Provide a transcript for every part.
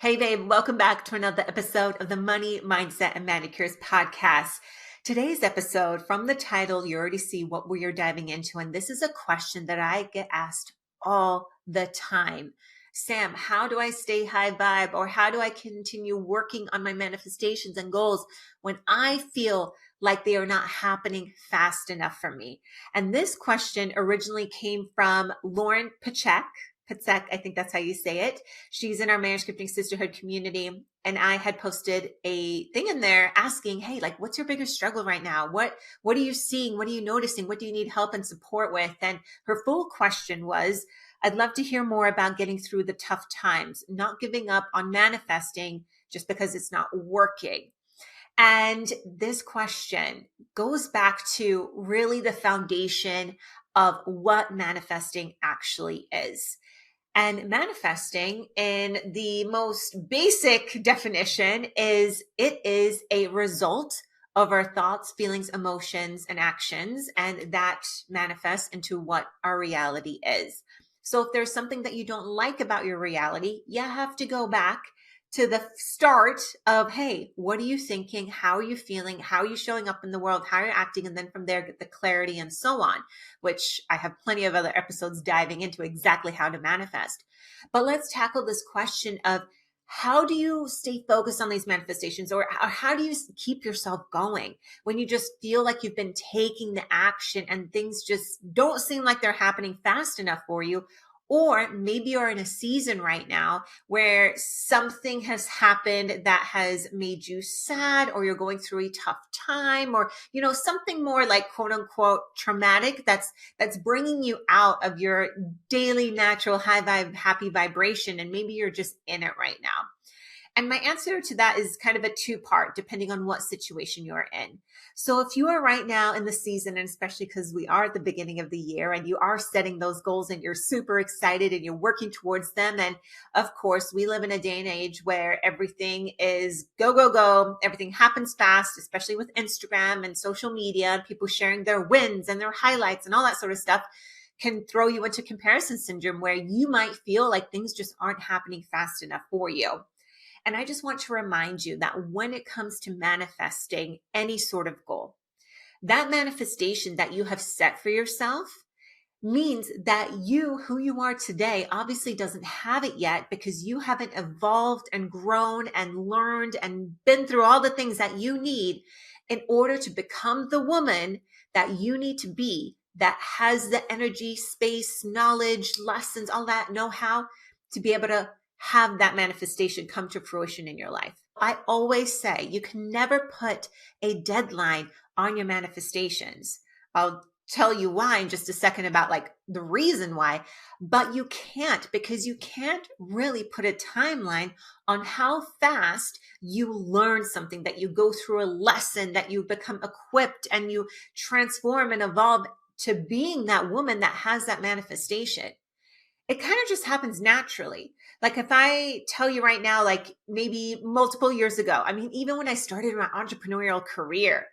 Hey, babe, welcome back to another episode of the Money, Mindset, and Manicures podcast. Today's episode, from the title, you already see what we're diving into. And this is a question that I get asked all the time. Sam, how do I stay high vibe, or how do I continue working on my manifestations and goals when I feel like they are not happening fast enough for me? And this question originally came from Lauren Pachek. I think that's how you say it. She's in our Marriage Scripting Sisterhood community. And I had posted a thing in there asking, hey, like, what's your biggest struggle right now? What are you seeing? What are you noticing? What do you need help and support with? And her full question was, I'd love to hear more about getting through the tough times, not giving up on manifesting just because it's not working. And this question goes back to really the foundation of what manifesting actually is. And manifesting, in the most basic definition, is it is a result of our thoughts, feelings, emotions, and actions, and that manifests into what our reality is. So if there's something that you don't like about your reality, you have to go back to the start of, hey, what are you thinking? How are you feeling? How are you showing up in the world? How are you acting? And then from there, get the clarity and so on, which I have plenty of other episodes diving into exactly how to manifest. But let's tackle this question of, how do you stay focused on these manifestations, or how do you keep yourself going when you just feel like you've been taking the action and things just don't seem like they're happening fast enough for you? Or maybe you're in a season right now where something has happened that has made you sad, or you're going through a tough time, or, something more like quote unquote traumatic that's bringing you out of your daily natural high vibe, happy vibration. And maybe you're just in it right now. And my answer to that is kind of a two-part, depending on what situation you're in. So if you are right now in the season, and especially because we are at the beginning of the year and you are setting those goals and you're super excited and you're working towards them. And of course, we live in a day and age where everything is go, go, go. Everything happens fast, especially with Instagram and social media, and people sharing their wins and their highlights and all that sort of stuff can throw you into comparison syndrome, where you might feel like things just aren't happening fast enough for you. And I just want to remind you that when it comes to manifesting any sort of goal, that manifestation that you have set for yourself means that you, who you are today, obviously doesn't have it yet, because you haven't evolved and grown and learned and been through all the things that you need in order to become the woman that you need to be, that has the energy, space, knowledge, lessons, all that know-how to be able to have that manifestation come to fruition in your life. I always say you can never put a deadline on your manifestations. I'll tell you why in just a second, about like the reason why, but you can't, because you can't really put a timeline on how fast you learn something, that you go through a lesson, that you become equipped and you transform and evolve to being that woman that has that manifestation. It kind of just happens naturally. Like if I tell you right now, like maybe multiple years ago, I mean, even when I started my entrepreneurial career,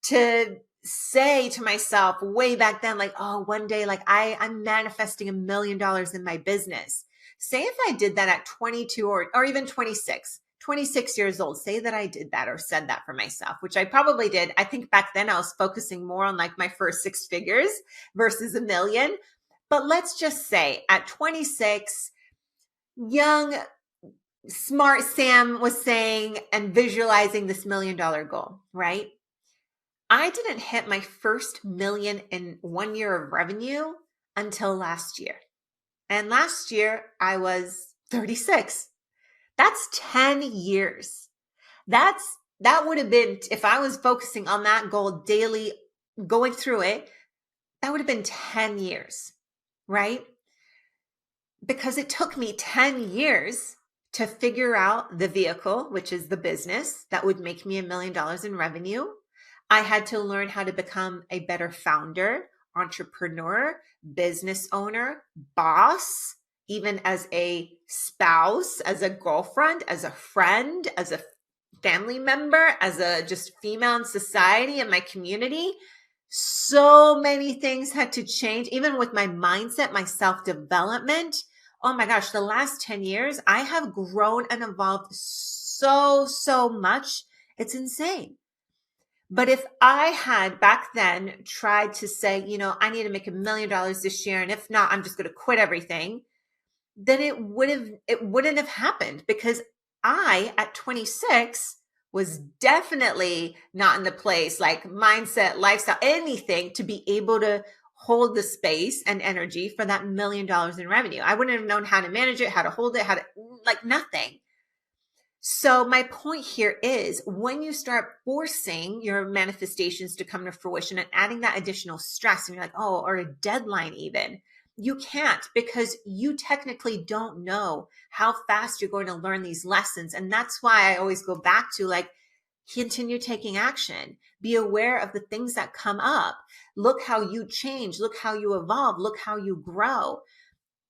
to say to myself way back then, like, oh, one day, like I'm manifesting $1 million in my business. Say if I did that at 22 or even 26 years old, say that I did that or said that for myself, which I probably did. I think back then I was focusing more on like my first six figures versus $1 million. But let's just say at 26, young, smart Sam was saying and visualizing this $1 million goal, right? I didn't hit my first million in 1 year of revenue until last year. And last year I was 36. That's 10 years. That would have been, if I was focusing on that goal daily, going through it, that would have been 10 years, right? Because it took me 10 years to figure out the vehicle, which is the business that would make me $1 million in revenue. I had to learn how to become a better founder, entrepreneur, business owner, boss, even as a spouse, as a girlfriend, as a friend, as a family member, as a just female in society and my community. So many things had to change, even with my mindset, my self-development. oh my gosh, the last 10 years, I have grown and evolved so much. It's insane. But if I had back then tried to say, I need to make $1 million this year, and if not, I'm just going to quit everything, then it wouldn't have happened, because I at 26 was definitely not in the place, like mindset, lifestyle, anything, to be able to hold the space and energy for that $1 million in revenue. I wouldn't have known how to manage it, how to hold it, how to, like, nothing. So my point here is, when you start forcing your manifestations to come to fruition and adding that additional stress, and you're like, oh, or a deadline even, you can't, because you technically don't know how fast you're going to learn these lessons. And that's why I always go back to, like, continue taking action. Be aware of the things that come up. Look how you change. Look how you evolve. Look how you grow.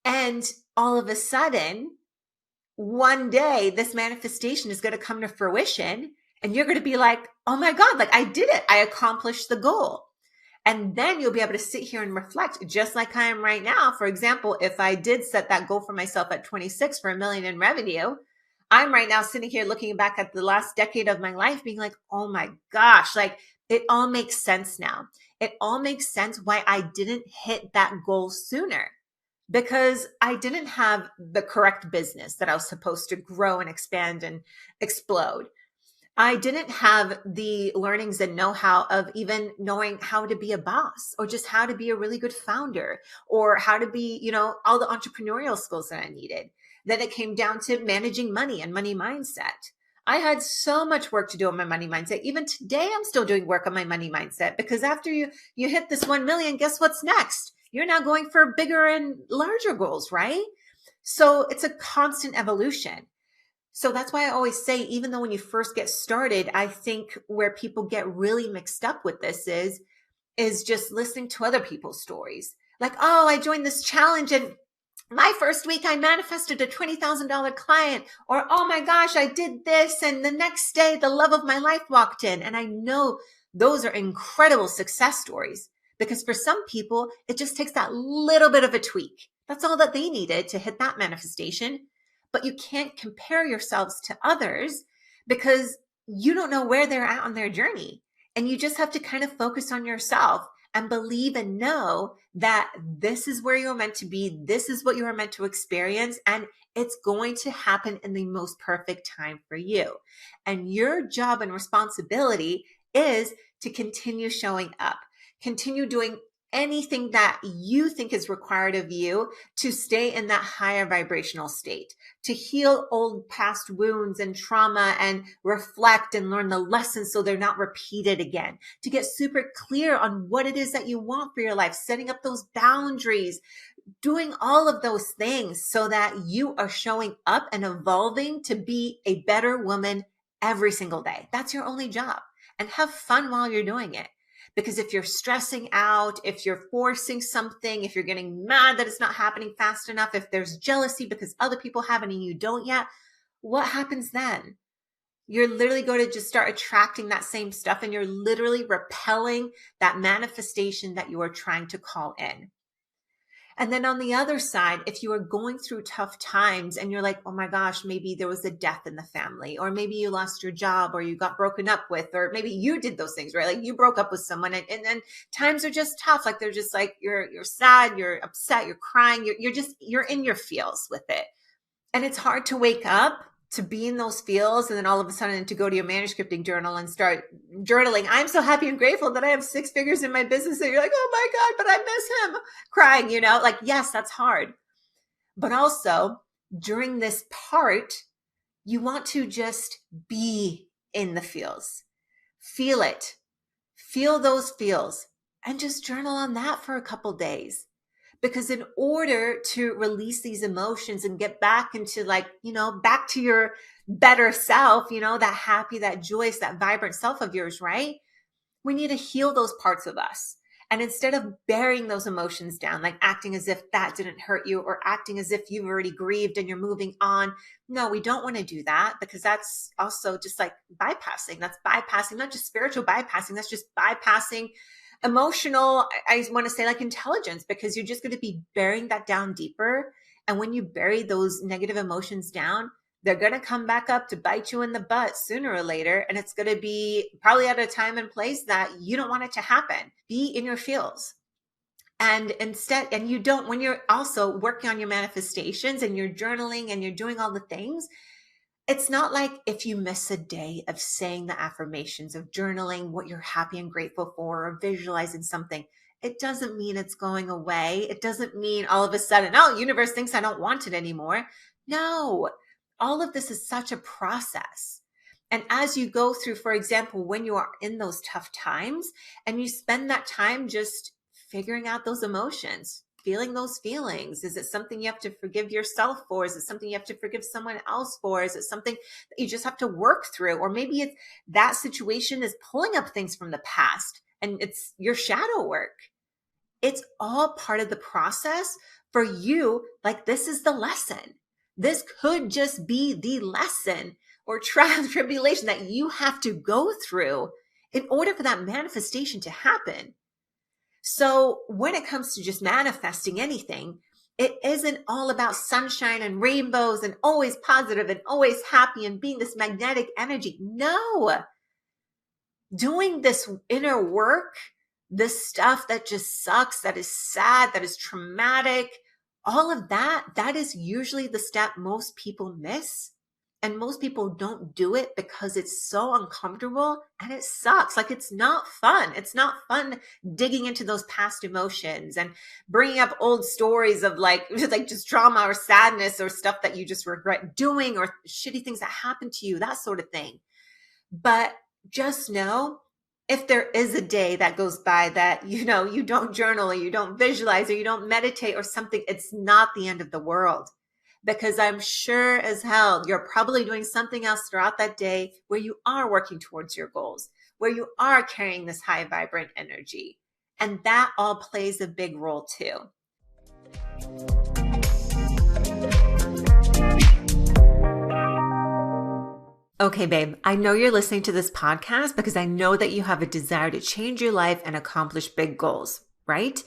And all of a sudden, one day this manifestation is going to come to fruition, and you're going to be like, oh my God, like, I did it. I accomplished the goal. And then you'll be able to sit here and reflect, just like I am right now. For example, if I did set that goal for myself at 26 for $1 million in revenue, I'm right now sitting here looking back at the last decade of my life being like, oh my gosh, like, it all makes sense now. It all makes sense why I didn't hit that goal sooner, because I didn't have the correct business that I was supposed to grow and expand and explode. I didn't have the learnings and know-how of even knowing how to be a boss, or just how to be a really good founder, or how to be, all the entrepreneurial skills that I needed. Then it came down to managing money and money mindset. I had so much work to do on my money mindset. Even today, I'm still doing work on my money mindset, because after you hit this 1 million, guess what's next? You're now going for bigger and larger goals, right? So it's a constant evolution. So that's why I always say, even though when you first get started, I think where people get really mixed up with this is just listening to other people's stories. Like, oh, I joined this challenge, and my first week I manifested a $20,000 client, or, oh my gosh, I did this, and the next day the love of my life walked in. And I know those are incredible success stories, because for some people, it just takes that little bit of a tweak. That's all that they needed to hit that manifestation. But you can't compare yourselves to others, because you don't know where they're at on their journey. And you just have to kind of focus on yourself and believe and know that this is where you're meant to be. This is what you are meant to experience. And it's going to happen in the most perfect time for you. And your job and responsibility is to continue showing up, continue doing anything that you think is required of you to stay in that higher vibrational state, to heal old past wounds and trauma, and reflect and learn the lessons so they're not repeated again, to get super clear on what it is that you want for your life, setting up those boundaries, doing all of those things so that you are showing up and evolving to be a better woman every single day. That's your only job. And have fun while you're doing it. Because if you're stressing out, if you're forcing something, if you're getting mad that it's not happening fast enough, if there's jealousy because other people have it and you don't yet, what happens then? You're literally going to just start attracting that same stuff, and you're literally repelling that manifestation that you are trying to call in. And then on the other side, if you are going through tough times and you're like, oh my gosh, maybe there was a death in the family, or maybe you lost your job, or you got broken up with, or maybe you did those things, right? Like, you broke up with someone, and then times are just tough. Like, they're just like, you're sad, you're upset, you're crying, you're in your feels with it. And it's hard to wake up to be in those feels, and then all of a sudden to go to your manuscripting journal and start journaling. I'm so happy and grateful that I have 6 figures in my business. And you're like, oh my God, but I miss him, crying, like, yes, that's hard. But also, during this part, you want to just be in the feels. Feel it. Feel those feels, and just journal on that for a couple days. Because in order to release these emotions and get back into, like, back to your better self, that happy, that joyous, that vibrant self of yours, right? We need to heal those parts of us. And instead of burying those emotions down, like acting as if that didn't hurt you, or acting as if you've already grieved and you're moving on. No, we don't want to do that, because that's also just like bypassing. That's bypassing, not just spiritual bypassing. That's just bypassing emotional, I want to say, like, intelligence, because you're just going to be burying that down deeper. And when you bury those negative emotions down, they're going to come back up to bite you in the butt sooner or later. And it's going to be probably at a time and place that you don't want it to happen. Be in your feels. And instead, and you don't, when you're also working on your manifestations and you're journaling and you're doing all the things, it's not like if you miss a day of saying the affirmations, of journaling what you're happy and grateful for, or visualizing something, it doesn't mean it's going away. It doesn't mean all of a sudden, oh, universe thinks I don't want it anymore. No, all of this is such a process. And as you go through, for example, when you are in those tough times and you spend that time just figuring out those emotions, feeling those feelings. Is it something you have to forgive yourself for? Is it something you have to forgive someone else for? Is it something that you just have to work through? Or maybe it's that situation is pulling up things from the past and it's your shadow work. It's all part of the process for you. Like, this is the lesson. This could just be the lesson or trial tribulation that you have to go through in order for that manifestation to happen. So when it comes to just manifesting anything, it isn't all about sunshine and rainbows and always positive and always happy and being this magnetic energy. No, doing this inner work, this stuff that just sucks, that is sad, that is traumatic, all of that, that is usually the step most people miss. And most people don't do it because it's so uncomfortable and it sucks. Like, it's not fun. It's not fun digging into those past emotions and bringing up old stories of like just trauma or sadness or stuff that you just regret doing or shitty things that happened to you, that sort of thing. But just know, if there is a day that goes by that, you don't journal or you don't visualize or you don't meditate or something, it's not the end of the world. Because I'm sure as hell you're probably doing something else throughout that day where you are working towards your goals, where you are carrying this high vibrant energy. And that all plays a big role too. Okay, babe, I know you're listening to this podcast because I know that you have a desire to change your life and accomplish big goals, right?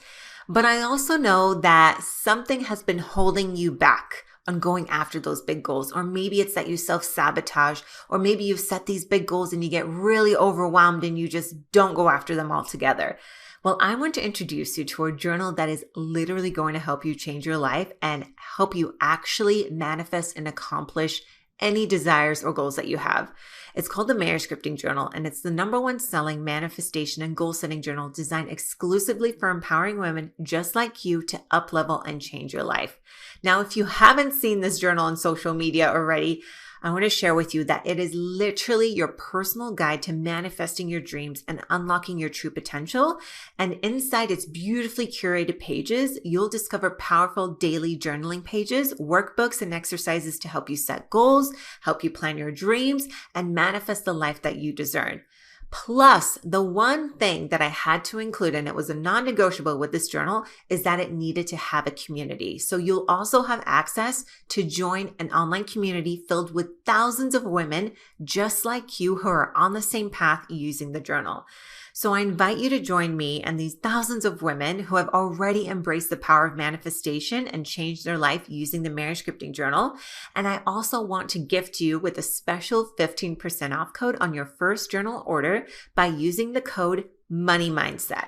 But I also know that something has been holding you back on going after those big goals. Or maybe it's that you self-sabotage, or maybe you've set these big goals and you get really overwhelmed and you just don't go after them altogether. Well, I want to introduce you to a journal that is literally going to help you change your life and help you actually manifest and accomplish any desires or goals that you have. It's called the Manicures Journal, and it's the #1 selling manifestation and goal setting journal designed exclusively for empowering women just like you to up-level and change your life. Now, if you haven't seen this journal on social media already, I want to share with you that it is literally your personal guide to manifesting your dreams and unlocking your true potential. And inside its beautifully curated pages, you'll discover powerful daily journaling pages, workbooks, and exercises to help you set goals, help you plan your dreams, and manifest the life that you deserve. Plus, the one thing that I had to include, and it was a non-negotiable with this journal, is that it needed to have a community. So you'll also have access to join an online community filled with thousands of women just like you who are on the same path using the journal. So I invite you to join me and these thousands of women who have already embraced the power of manifestation and changed their life using the Manicures Journal. And I also want to gift you with a special 15% off code on your first journal order by using the code Money Mindset.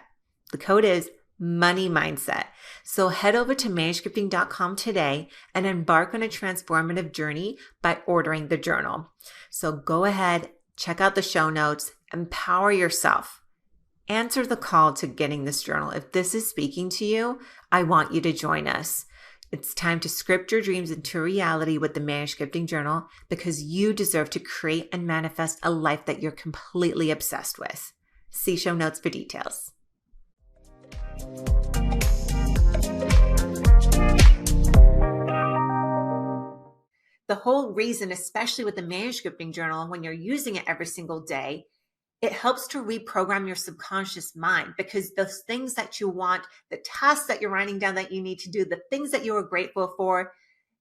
The code is Money Mindset. So head over to manuscripting.com today and embark on a transformative journey by ordering the journal. So go ahead, check out the show notes, empower yourself. Answer the call to getting this journal. If this is speaking to you, I want you to join us. It's time to script your dreams into reality with the Manicures Journal because you deserve to create and manifest a life that you're completely obsessed with. See show notes for details. The whole reason, especially with the Manicures Journal, when you're using it every single day, it helps to reprogram your subconscious mind because those things that you want, the tasks that you're writing down that you need to do, the things that you are grateful for,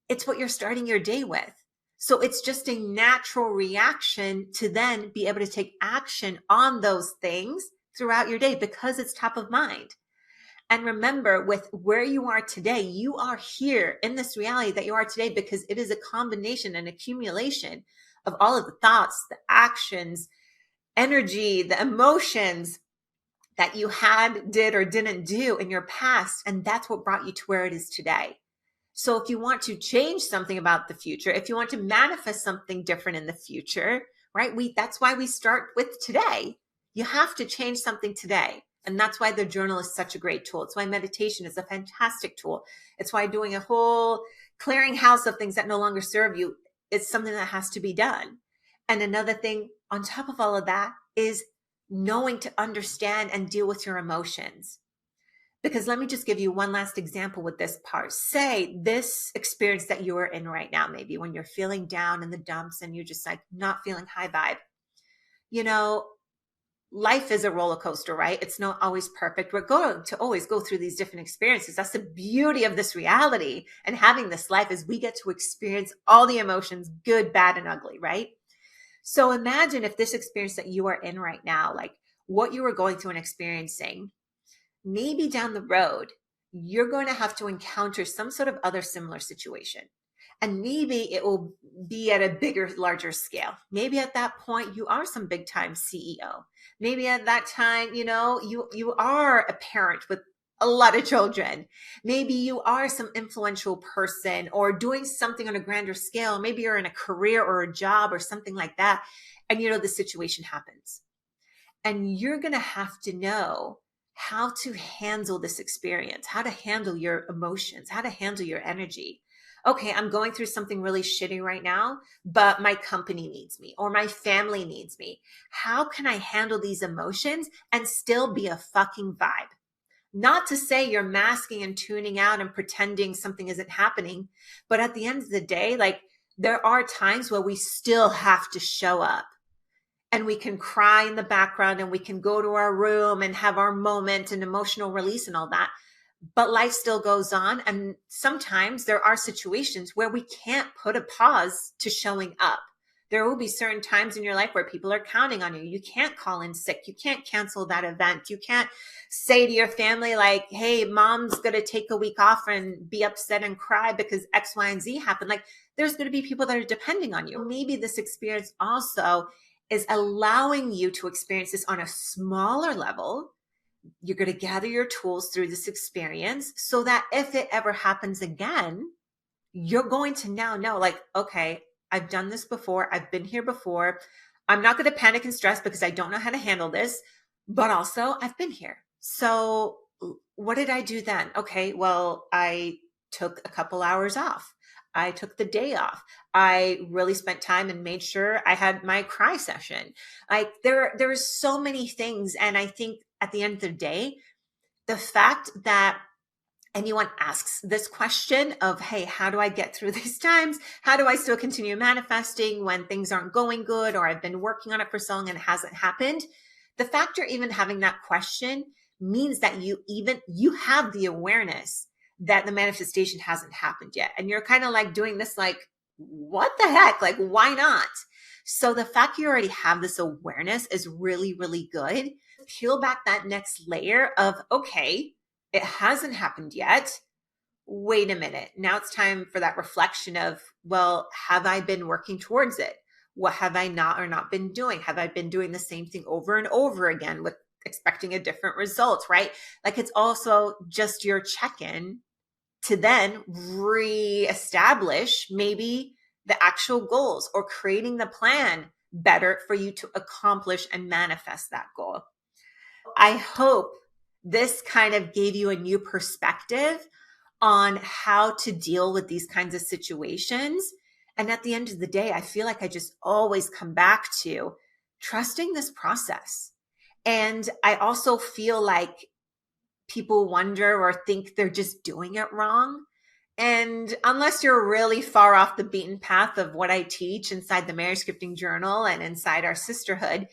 it's what you're starting your day with. So it's just a natural reaction to then be able to take action on those things throughout your day because it's top of mind. And remember, with where you are today, you are here in this reality that you are today because it is a combination and accumulation of all of the thoughts, the actions, energy, the emotions that you had, did, or didn't do in your past. And that's what brought you to where it is today. So if you want to change something about the future, if you want to manifest something different in the future, right? That's why we start with today. You have to change something today. And that's why the journal is such a great tool. It's why meditation is a fantastic tool. It's why doing a whole clearing house of things that no longer serve you is something that has to be done. And another thing on top of all of that is knowing to understand and deal with your emotions. Because let me just give you one last example with this part. Say this experience that you are in right now, maybe when you're feeling down in the dumps and you're just like not feeling high vibe. You know, life is a roller coaster, right? It's not always perfect. We're going to always go through these different experiences. That's the beauty of this reality and having this life is we get to experience all the emotions, good, bad, and ugly, right? So imagine if this experience that you are in right now, like what you were going through and experiencing, maybe down the road, you're going to have to encounter some sort of other similar situation. And maybe it will be at a bigger, larger scale. Maybe at that point, you are some big time CEO. Maybe at that time, you are a parent with a lot of children. Maybe you are some influential person or doing something on a grander scale. Maybe you're in a career or a job or something like that. And the situation happens. And you're going to have to know how to handle this experience, how to handle your emotions, how to handle your energy. Okay, I'm going through something really shitty right now, but my company needs me or my family needs me. How can I handle these emotions and still be a fucking vibe? Not to say you're masking and tuning out and pretending something isn't happening, but at the end of the day, like there are times where we still have to show up. And we can cry in the background and we can go to our room and have our moment and emotional release and all that. But life still goes on. And sometimes there are situations where we can't put a pause to showing up. There will be certain times in your life where people are counting on you. You can't call in sick. You can't cancel that event. You can't say to your family like, hey, mom's going to take a week off and be upset and cry because X, Y, and Z happened. Like there's going to be people that are depending on you. Maybe this experience also is allowing you to experience this on a smaller level. You're going to gather your tools through this experience so that if it ever happens again, you're going to now know like, okay, I've done this before. I've been here before. I'm not going to panic and stress because I don't know how to handle this, but also I've been here. So what did I do then? Okay, well, I took a couple hours off. I took the day off. I really spent time and made sure I had my cry session. Like there's so many things. And I think at the end of the day, the fact that anyone asks this question of, hey, how do I get through these times? How do I still continue manifesting when things aren't going good or I've been working on it for so long and it hasn't happened? The fact you're even having that question means that you have the awareness that the manifestation hasn't happened yet. And you're kind of like doing this like, what the heck? Like, why not? So the fact you already have this awareness is really, really good. Peel back that next layer of, okay, it hasn't happened yet. Wait a minute. Now it's time for that reflection of, well, have I been working towards it? What have I not or not been doing? Have I been doing the same thing over and over again with expecting a different result, right? Like it's also just your check-in to then reestablish maybe the actual goals or creating the plan better for you to accomplish and manifest that goal. I hope this kind of gave you a new perspective on how to deal with these kinds of situations. And at the end of the day, I feel like I just always come back to trusting this process. And I also feel like people wonder or think they're just doing it wrong. And unless you're really far off the beaten path of what I teach inside the Marriage Scripting Journal and inside our sisterhood,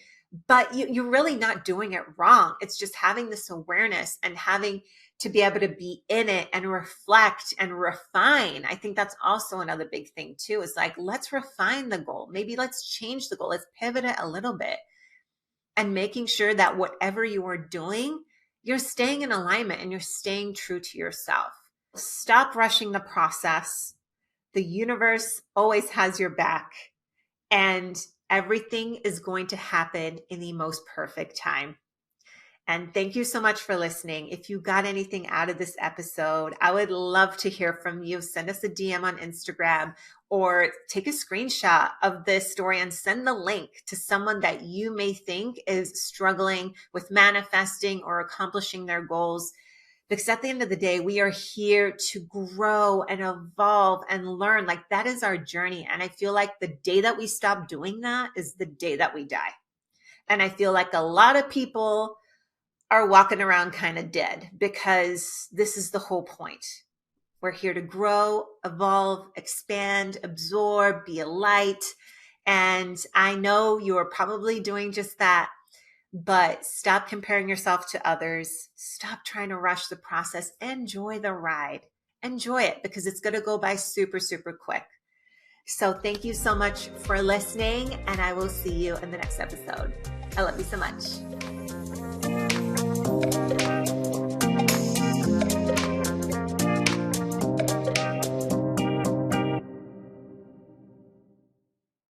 but you're really not doing it wrong. It's just having this awareness and having to be able to be in it and reflect and refine. I think that's also another big thing too, is like, let's refine the goal. Maybe let's change the goal. Let's pivot it a little bit and making sure that whatever you are doing, you're staying in alignment and you're staying true to yourself. Stop rushing the process. The universe always has your back, and everything is going to happen in the most perfect time. And thank you so much for listening. If you got anything out of this episode, I would love to hear from you. Send us a DM on Instagram or take a screenshot of this story and send the link to someone that you may think is struggling with manifesting or accomplishing their goals. Because at the end of the day, we are here to grow and evolve and learn. Like, that is our journey. And I feel like the day that we stop doing that is the day that we die. And I feel like a lot of people are walking around kind of dead, because this is the whole point. We're here to grow, evolve, expand, absorb, be a light. And I know you are probably doing just that, but stop comparing yourself to others. Stop trying to rush the process. Enjoy the ride. Enjoy it, because it's going to go by super, super quick. So thank you so much for listening, and I will see you in the next episode. I love you so much.